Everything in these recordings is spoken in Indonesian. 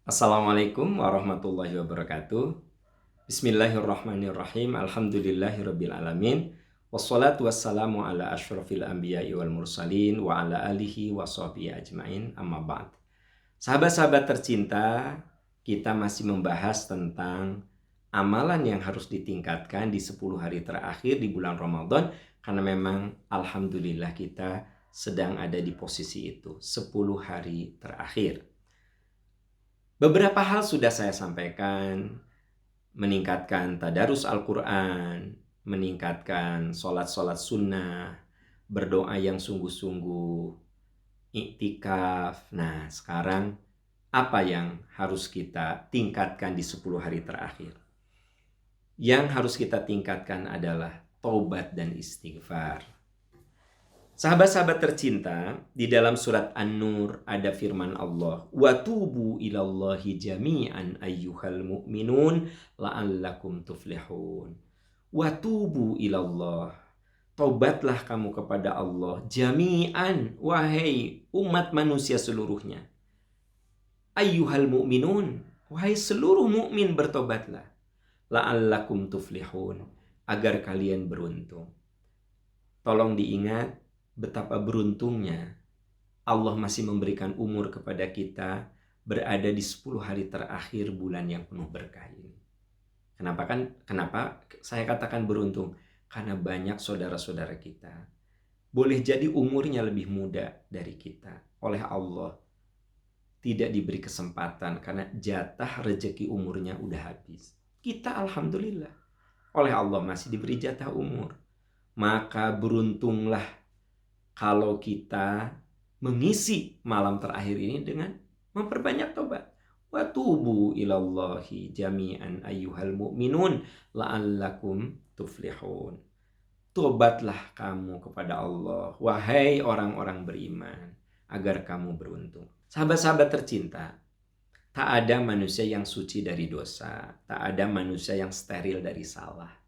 Assalamualaikum warahmatullahi wabarakatuh. Bismillahirrahmanirrahim. Alhamdulillahirabbil alamin. Wassalatu wassalamu ala asyrafil anbiya'i wal mursalin wa ala alihi wa sahbihi ajmain. Amma ba'd. Sahabat-sahabat tercinta, kita masih membahas tentang amalan yang harus ditingkatkan di 10 hari terakhir di bulan Ramadan, karena memang alhamdulillah kita sedang ada di posisi itu, 10 hari terakhir. Beberapa hal sudah saya sampaikan, meningkatkan tadarus Al-Quran, meningkatkan sholat-sholat sunnah, berdoa yang sungguh-sungguh, iktikaf. Nah, sekarang apa yang harus kita tingkatkan di 10 hari terakhir? Yang harus kita tingkatkan adalah taubat dan istighfar. Sahabat-sahabat tercinta, di dalam surat An-Nur ada firman Allah, "Wa tubu ilallahi jami'an ayyuhal mu'minun la'allakum tuflihun." Wa tubu ilallah. Taubatlah kamu kepada Allah jami'an, wahai umat manusia seluruhnya. Ayyuhal mu'minun, wahai seluruh mukmin bertobatlah. La'allakum tuflihun, agar kalian beruntung. Tolong diingat betapa beruntungnya Allah masih memberikan umur kepada kita berada di 10 hari terakhir bulan yang penuh berkah ini. Kenapa saya katakan beruntung? Karena banyak saudara-saudara kita boleh jadi umurnya lebih muda dari kita. Oleh Allah tidak diberi kesempatan karena jatah rezeki umurnya udah habis. Kita alhamdulillah oleh Allah masih diberi jatah umur. Maka beruntunglah kalau kita mengisi malam terakhir ini dengan memperbanyak tobat. Wa tubu ilallahi jami'an ayyuhal mu'minun la'allakum tuflihun. Tobatlah kamu kepada Allah, wahai orang-orang beriman, agar kamu beruntung. Sahabat-sahabat tercinta, tak ada manusia yang suci dari dosa, tak ada manusia yang steril dari salah.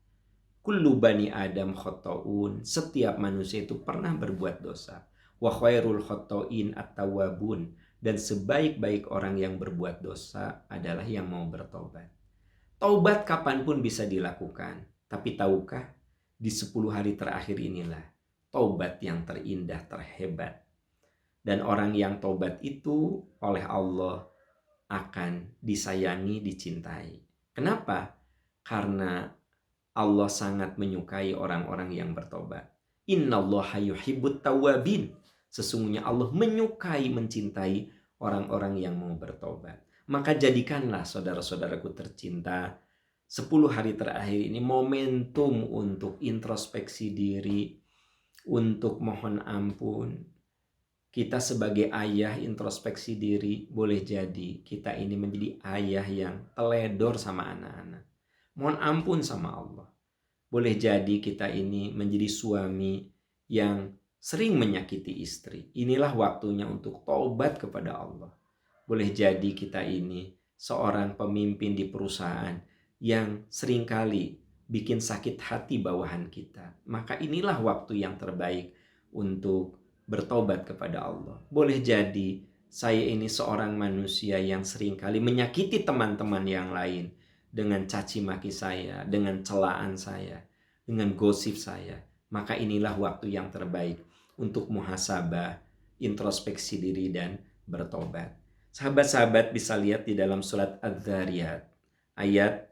Kullu bani Adam khotoun, setiap manusia itu pernah berbuat dosa. Wa khairul khotoin at-tawwabun, dan sebaik-baik orang yang berbuat dosa adalah yang mau bertobat. Taubat kapanpun bisa dilakukan, tapi tahukah di 10 hari terakhir inilah taubat yang terindah, terhebat. Dan orang yang taubat itu oleh Allah akan disayangi, dicintai. Kenapa? Karena Allah sangat menyukai orang-orang yang bertobat. Innallaha yuhibbut tawwabin. Sesungguhnya Allah menyukai, mencintai orang-orang yang mau bertobat. Maka jadikanlah saudara-saudaraku tercinta 10 hari terakhir ini momentum untuk introspeksi diri, untuk mohon ampun. Kita sebagai ayah introspeksi diri, boleh jadi kita ini menjadi ayah yang teledor sama anak-anak. Mohon ampun sama Allah. Boleh jadi kita ini menjadi suami yang sering menyakiti istri. Inilah waktunya untuk taubat kepada Allah. Boleh jadi kita ini seorang pemimpin di perusahaan yang seringkali bikin sakit hati bawahan kita. Maka inilah waktu yang terbaik untuk bertobat kepada Allah. Boleh jadi saya ini seorang manusia yang seringkali menyakiti teman-teman yang lain dengan caci maki saya, dengan celaan saya, dengan gosip saya. Maka inilah waktu yang terbaik untuk muhasabah, introspeksi diri dan bertobat. Sahabat-sahabat bisa lihat di dalam surat Adz-Dzariyat ayat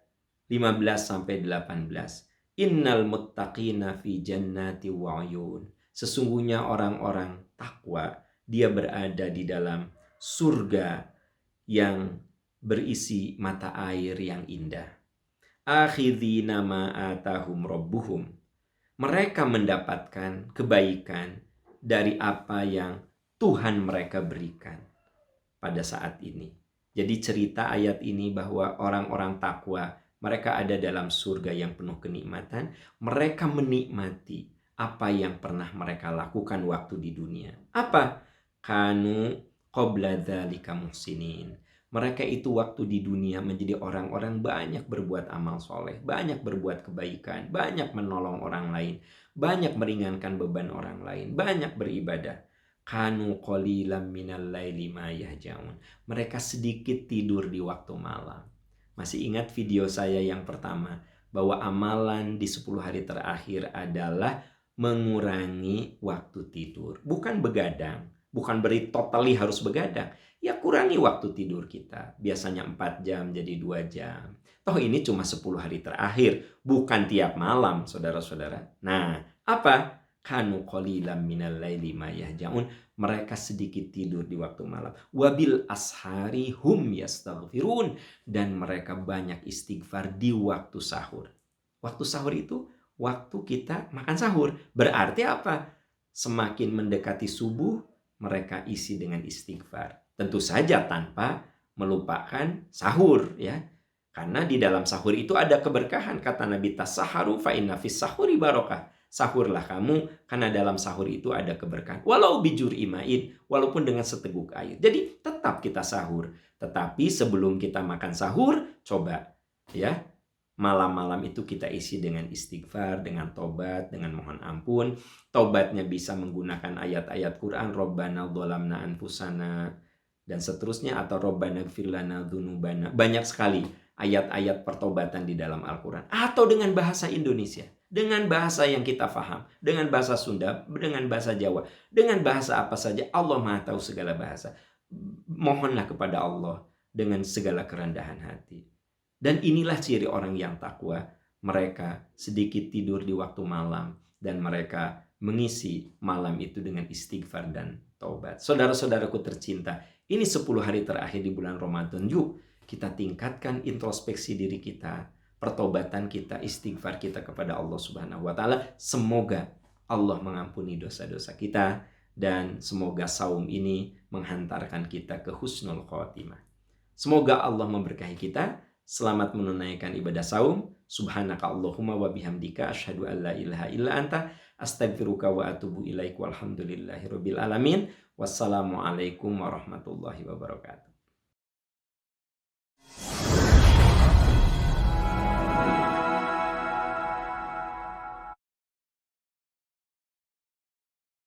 15-18. Innal muttaqina fi jannati wa uyun. Sesungguhnya orang-orang takwa dia berada di dalam surga yang berisi mata air yang indah. Akhidhina ma atahum rabbuhum. Mereka mendapatkan kebaikan dari apa yang Tuhan mereka berikan pada saat ini. Jadi cerita ayat ini bahwa orang-orang takwa, mereka ada dalam surga yang penuh kenikmatan. Mereka menikmati apa yang pernah mereka lakukan waktu di dunia. Apa? Kanu qabla dzalika muhsinin. Mereka itu waktu di dunia menjadi orang-orang banyak berbuat amal soleh, banyak berbuat kebaikan, banyak menolong orang lain, banyak meringankan beban orang lain, banyak beribadah. Kanu qalilan minal laili ma yahjaun. Mereka sedikit tidur di waktu malam. Masih ingat video saya yang pertama bahwa amalan di 10 hari terakhir adalah mengurangi waktu tidur. Bukan begadang, bukan beri totally harus begadang. Ya kurangi waktu tidur kita. Biasanya 4 jam jadi 2 jam. Toh ini cuma 10 hari terakhir, bukan tiap malam, saudara-saudara. Nah, apa? Kanu qalilan minal laili ma yahjaun. Mereka sedikit tidur di waktu malam. Wabil ashari hum yastaghfirun. Dan mereka banyak istighfar di waktu sahur. Waktu sahur itu waktu kita makan sahur. Berarti apa? Semakin mendekati subuh, mereka isi dengan istighfar. Tentu saja tanpa melupakan sahur, ya. Karena di dalam sahur itu ada keberkahan. Kata Nabi, tasaharu fa inna fis sahuri barokah. Sahurlah kamu, karena dalam sahur itu ada keberkahan. Walau bijur imain, walaupun dengan seteguk air. Jadi tetap kita sahur. Tetapi sebelum kita makan sahur, coba ya, malam-malam itu kita isi dengan istighfar, dengan tobat, dengan mohon ampun. Tobatnya bisa menggunakan ayat-ayat Quran, Rabbana dzalamna anfusana, dan seterusnya, atau Rabbana ighfir lana dzunubana. Banyak sekali ayat-ayat pertobatan di dalam Al-Quran. Atau dengan bahasa Indonesia, dengan bahasa yang kita faham, dengan bahasa Sunda, dengan bahasa Jawa, dengan bahasa apa saja. Allah Maha tahu segala bahasa. Mohonlah kepada Allah dengan segala kerendahan hati. Dan inilah ciri orang yang takwa. Mereka sedikit tidur di waktu malam, dan mereka mengisi malam itu dengan istighfar dan taubat. Saudara-saudaraku tercinta, ini 10 hari terakhir di bulan Ramadan. Yuk kita tingkatkan introspeksi diri kita, pertobatan kita, istighfar kita kepada Allah Subhanahu wa taala. Semoga Allah mengampuni dosa-dosa kita, dan semoga saum ini menghantarkan kita ke husnul khotimah. Semoga Allah memberkahi kita. Selamat menunaikan ibadah saum. Subhanaka Allahumma wa bihamdika asyhadu an la ilaha illa anta astaghfiruka wa atubu ilaik. Walhamdulillahirabbil alamin. Wassalamualaikum warahmatullahi wabarakatuh.